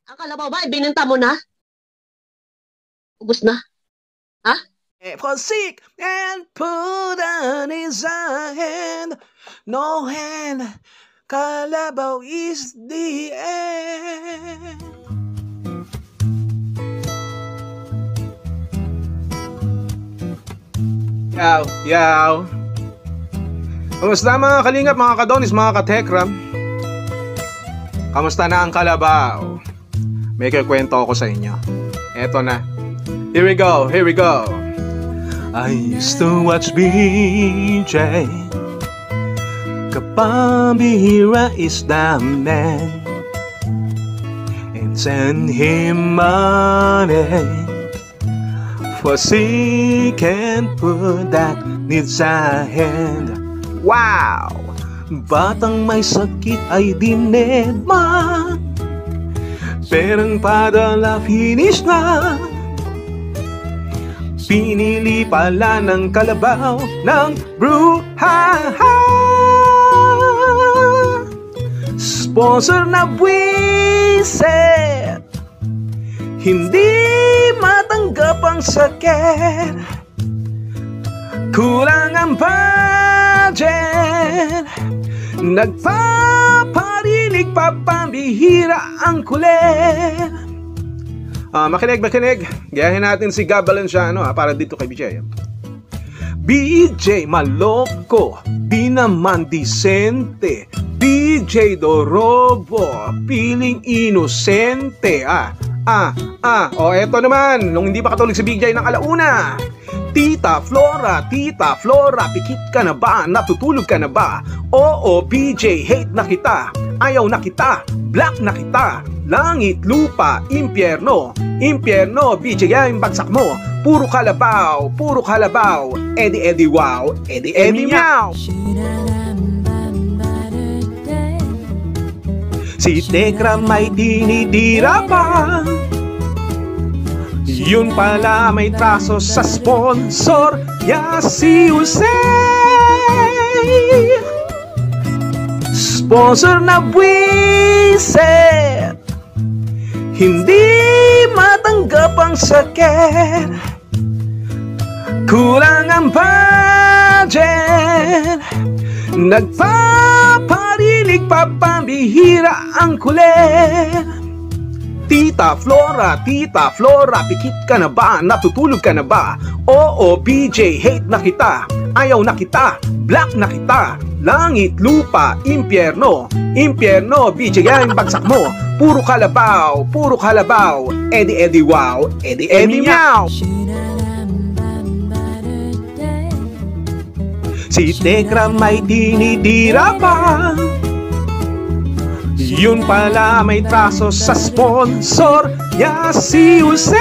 Ang kalabaw ba, ibinenta mo na? Ubus na? Ha? For sick and put on his hand, no hand, kalabaw is the end. Yaw. Kamusta mga kalingap, mga kadonis, mga katekram? Kamusta na ang kalabaw? May kikwento ako sa inyo. Eto na. Here we go. I used to watch BJ. Kapambihira is the man, and send him money for sick and put that needs a hand. Wow! Batang may sakit ay dinedma, perang padala finish na. Pinili pala ng kalabaw ng bruhaha. Sponsor na buwisit, hindi matanggap ang sakit. Kulang ang budget, nagpaparinig pa pambihira ang kulit. Makinig. Gayahin natin si Gab Valenciano para dito kay BJ. BJ maloko, di naman disente. BJ Dorobo, piling inosente. Eto naman, nung hindi pa katulog si BJ ng alauna. Tita Flora, pikit ka na ba? Natutulog ka na ba? Oo, BJ, hate na kita. Ayaw na kita, black na kita. Langit, lupa, impyerno, BJ, yung bagsak mo. Puro kalabaw, edi wow, edi meow. Si Tekra may dinidira pa, yun pala may traso sa sponsor, si Jose. Sponsor na buwisit, hindi matanggap ang sakit. Kulang ang budget, nagpaparinig pa pambihira ang kulit. Tita Flora, pikit ka na ba? Natutulog ka na ba? Oo, BJ, hate na kita. Ayaw na kita, black na kita. Langit, lupa, impyerno, BJ, yung bagsak mo. Puro kalabaw, edi wow, edi meow. Si Tekra may dinidira pa, yun pala may traso sa sponsor, si Jose.